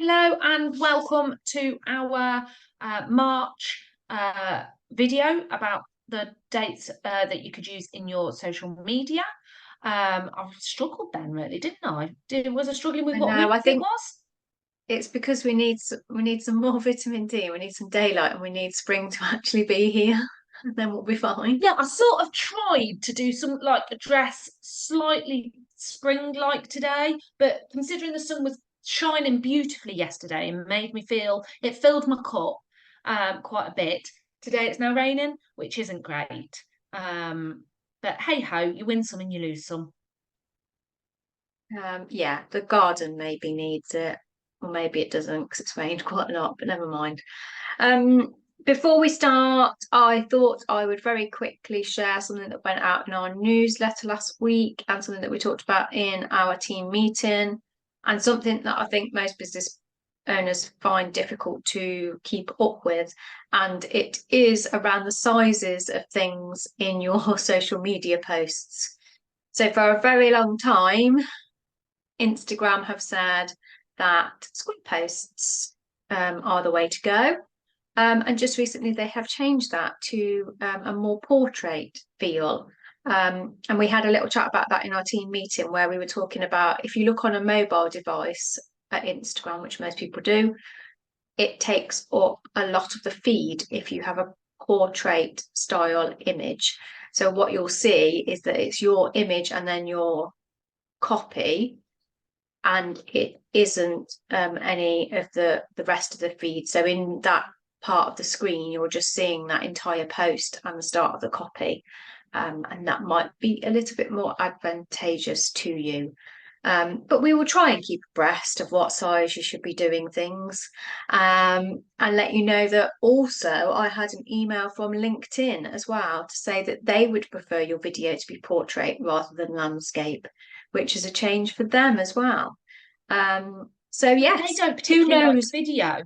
Hello and welcome to our March video about the dates that you could use in your social media. I struggled then, really, didn't I? Was I struggling with I what know. month I it think was? it's because we need some more vitamin D. We need some daylight, and we need spring to actually be here, and then we'll be fine. Yeah, I sort of tried to do some like a dress slightly spring-like today, but considering the sun was shining beautifully yesterday and made me feel it filled my cup quite a bit. Today it's now raining, which isn't great. But hey ho, you win some and you lose some. Yeah, the garden maybe needs it, or maybe it doesn't because it's rained quite a lot. But never mind. Before we start, I thought I would very quickly share something that went out in our newsletter last week, and something that we talked about in our team meeting, and something that I think most business owners find difficult to keep up with. And it is around the sizes of things in your social media posts. So, for a very long time, Instagram have said that squid posts are the way to go. And just recently, they have changed that to a more portrait feel. And we had a little chat about that in our team meeting where we were talking about if you look on a mobile device at Instagram, which most people do, it takes up a lot of the feed if you have a portrait style image. So what you'll see is that it's your image and then your copy, and it isn't any of the rest of the feed. So in that part of the screen, you're just seeing that entire post and the start of the copy. And that might be a little bit more advantageous to you. But we will try and keep abreast of what size you should be doing things, and let you know that also I had an email from LinkedIn as well to say that they would prefer your video to be portrait rather than landscape, which is a change for them as well. So They yes, don't who particularly like knows? video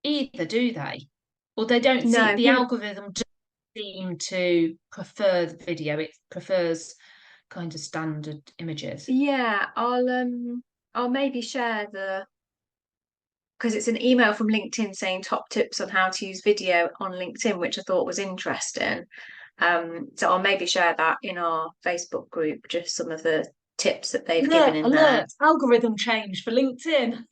either, do they? Or they don't see No, the who? algorithm doesn't seem to prefer the video. It prefers kind of standard images. Yeah, I'll maybe share the because it's an email from LinkedIn saying top tips on how to use video on LinkedIn, which I thought was interesting. So I'll maybe share that in our Facebook group, just some of the tips that they've given Alert, in there. alert, algorithm change for LinkedIn.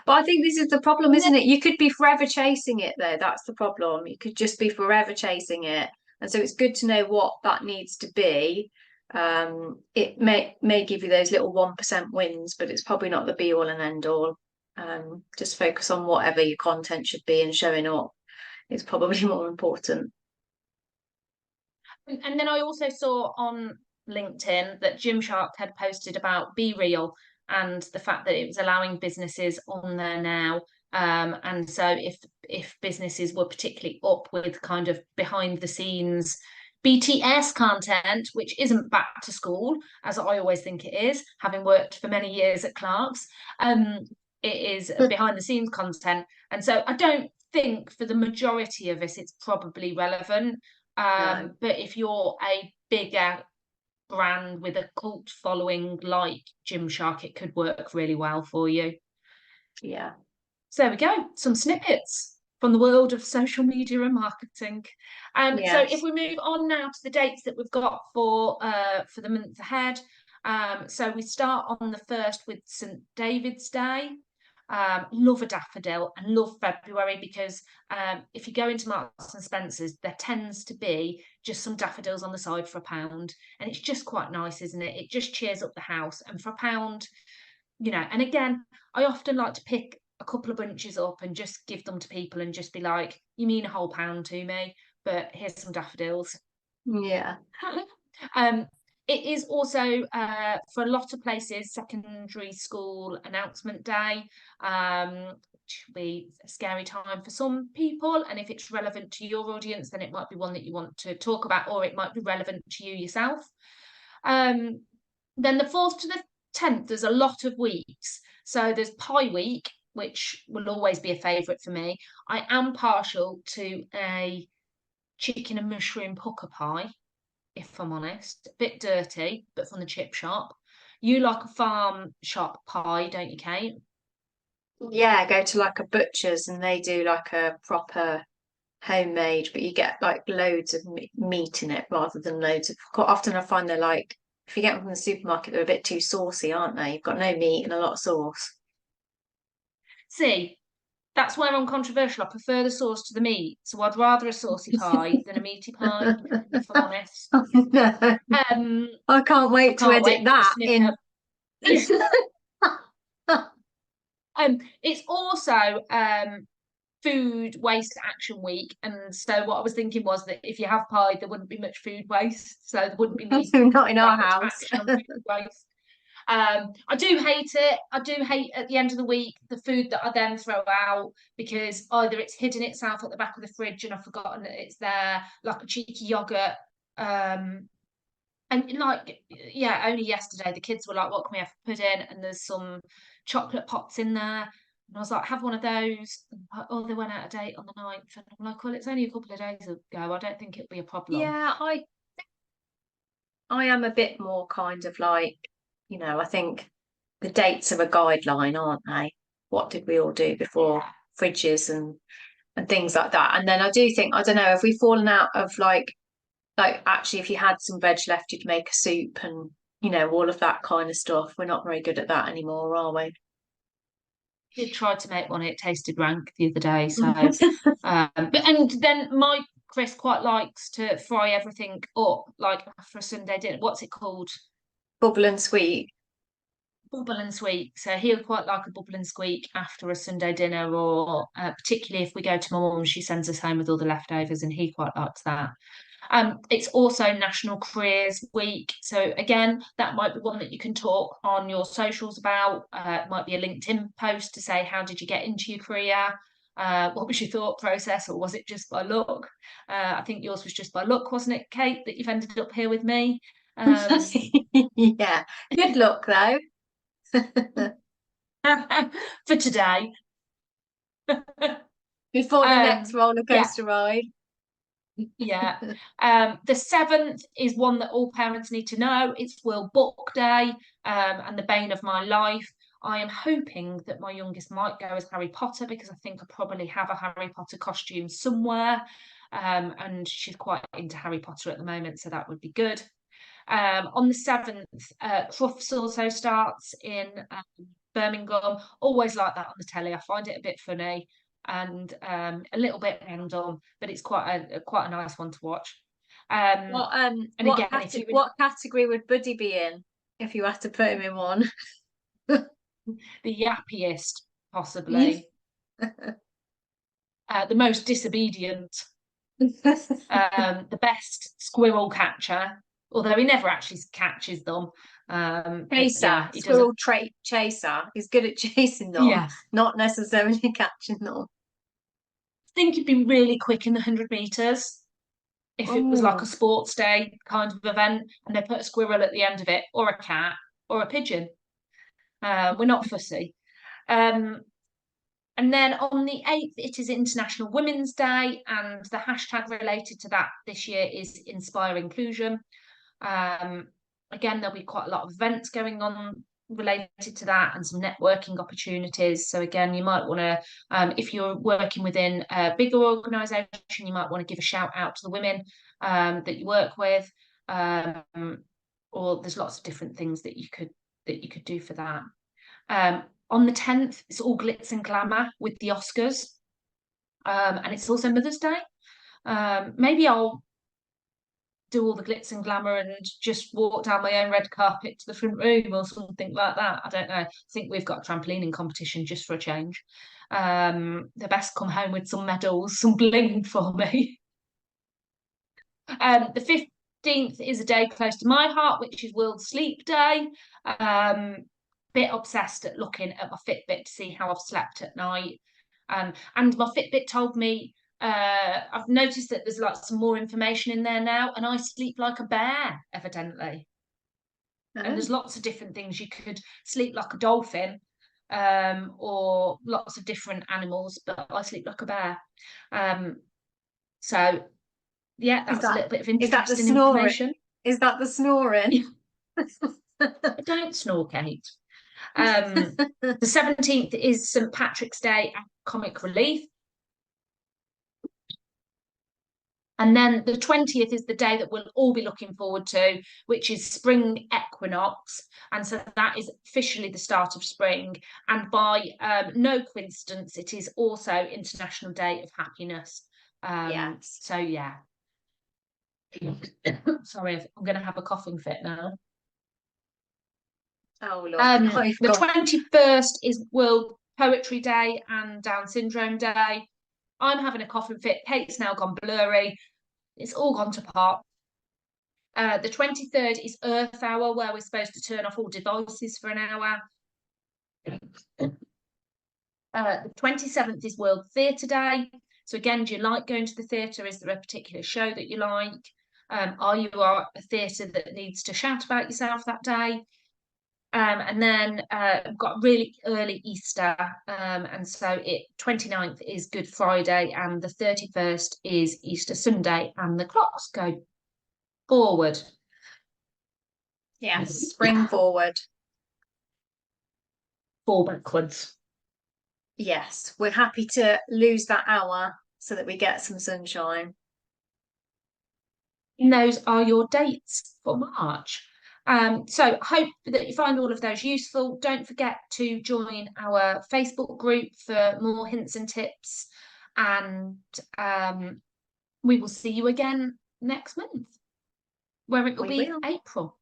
But I think this is the problem, And then isn't it? You could be forever chasing it, though. That's the problem. You could just be forever chasing it. And so it's good to know what that needs to be. It may give you those little 1% wins, but it's probably not the be all and end all. Just focus on whatever your content should be, and showing up is probably more important. and then I also saw on LinkedIn that Gymshark had posted about Be Real and the fact that it was allowing businesses on there now. And so if businesses were particularly up with kind of behind the scenes BTS content, which isn't back to school, as I always think it is, having worked for many years at Clark's, it is behind the scenes content. And so I don't think for the majority of us it's probably relevant. No, But if you're a bigger brand with a cult following like Gymshark, it could work really well for you. yeah, So there we go, some snippets from the world of social media and marketing. So if yes. we move on now to the dates that we've got for the month ahead. So we start on the 1st with St. David's Day. Love a daffodil and love February because if you go into Marks and Spencer's, there tends to be just some daffodils on the side for £1, and it's just quite nice, isn't it? It just cheers up the house, and for £1, And again, I often like to pick a couple of bunches up and just give them to people and just be like, "You mean a whole pound to me, but here's some daffodils." Yeah. Um, it is also for a lot of places secondary school announcement day, which will be a scary time for some people. And if it's relevant to your audience, then it might be one that you want to talk about, or it might be relevant to you yourself. Um, then the 4th to the 10th, there's a lot of weeks. So there's Pie Week, which will always be a favourite for me. I am partial to a chicken and mushroom pucker pie, if I'm honest. A bit dirty, but from the chip shop. You like a farm shop pie, don't you, Kate? Yeah, go to like a butcher's and they do like a proper homemade, but you get like loads of meat in it rather than loads of. Quite often, I find they're like, if you get them from the supermarket, they're a bit too saucy, aren't they? You've got no meat and a lot of sauce. See, that's where I'm controversial. I prefer the sauce to the meat, so I'd rather a saucy pie than a meaty pie, if I'm honest. No, Um, I can't I wait to can't edit wait for the that snipper. in. It's also Food Waste Action Week, and so what I was thinking was that if you have pie, there wouldn't be much food waste, so there wouldn't be need Not in our that much house. action on food waste. I do hate it. I do hate at the end of the week the food that I then throw out because either it's hidden itself at the back of the fridge and I've forgotten that it's there, like a cheeky yogurt. And like, yeah, only yesterday the kids were like, "What can we have for pudding?" And there's some chocolate pots in there. And I was like, "Have one of those." And like, oh, they went out of date on the 9th. And I'm like, "Well, it's only a couple of days ago. I don't think it'll be a problem." Yeah, I am a bit more kind of like, I think the dates are a guideline, aren't they? What did we all do before Yeah. fridges and things like that? And then I do think, I don't know, have we fallen out of like actually if you had some veg left, you'd make a soup and all of that kind of stuff. We're not very good at that anymore, are we? Did try to make one. It tasted rank the other day. So, but and then my Chris quite likes to fry everything up, like for a Sunday dinner. What's it called? Bubble and sweet. Bubble and squeak. So he'll quite like a bubble and squeak after a Sunday dinner, or particularly if we go to my mum, she sends us home with all the leftovers, and he quite likes that. It's also National Careers Week. So again, that might be one that you can talk on your socials about. It might be a LinkedIn post to say, how did you get into your career? What was your thought process, or was it just by luck? I think yours was just by luck, wasn't it, Kate, that you've ended up here with me? Yeah. Good luck though. For today. Before the next roller Yeah, coaster ride. yeah. The 7th is one that all parents need to know. It's World Book Day, and the bane of my life. I am hoping that my youngest might go as Harry Potter because I think I probably have a Harry Potter costume somewhere. And she's quite into Harry Potter at the moment, so that would be good. On the 7th, Crufts also starts in Birmingham. Always like that on the telly. I find it a bit funny and a little bit random, but it's quite a nice one to watch. What And again, if you what category would Buddy be in if you had to put him in one? the yappiest, possibly, the most disobedient, the best squirrel catcher, although he never actually catches them. But Chaser, yeah, he doesn't. squirrel trait chaser. He's good at chasing them, Yeah, not necessarily catching them. I think he'd be really quick in the 100 meters if it was like a Oh, sports day kind of event and they put a squirrel at the end of it, or a cat, or a pigeon. We're not fussy. Um, and then on the 8th, it is International Women's Day, and the hashtag related to that this year is Inspire Inclusion. Again, there'll be quite a lot of events going on related to that and some networking opportunities. So again, you might want to, if you're working within a bigger organisation, you might want to give a shout out to the women that you work with, or there's lots of different things that you could do for that. On the 10th, it's all glitz and glamour with the Oscars, and it's also Mother's Day. Maybe I'll do all the glitz and glamour and just walk down my own red carpet to the front room or something like that. I don't know. I think we've got a trampolining competition just for a change. The best come home with some medals, some bling for me. The 15th is a day close to my heart, which is World Sleep Day. Bit obsessed at looking at my Fitbit to see how I've slept at night. And my Fitbit told me I've noticed that there's like some more information in there now, and I sleep like a bear, evidently. And there's lots of different things. You could sleep like a dolphin, or lots of different animals, but I sleep like a bear. So yeah, is that's a little bit of is that the interesting snoring? information. Is that the snoring? Don't snore, Kate. The 17th is St. Patrick's Day at Comic Relief. And then the 20th is the day that we'll all be looking forward to, which is spring equinox. And so that is officially the start of spring. And by no coincidence, it is also International Day of Happiness. Yes. So, yeah. Sorry, I'm going to have a coughing fit now. Oh, look. The 21st is World Poetry Day and Down Syndrome Day. I'm having a coughing fit. Kate's now gone blurry. It's all gone to pot. The 23rd is Earth Hour, where we're supposed to turn off all devices for an hour. The 27th is World Theatre Day. So again, do you like going to the theatre? Is there a particular show that you like? Are you a theatre that needs to shout about yourself that day? And then we've got really early Easter, and so 29th is Good Friday, and the 31st is Easter Sunday, and the clocks go forward. Yes, spring forward. Fall backwards. Yes, we're happy to lose that hour so that we get some sunshine. And those are your dates for March. So hope that you find all of those useful. Don't forget to join our Facebook group for more hints and tips. And we will see you again next month, where it will be April.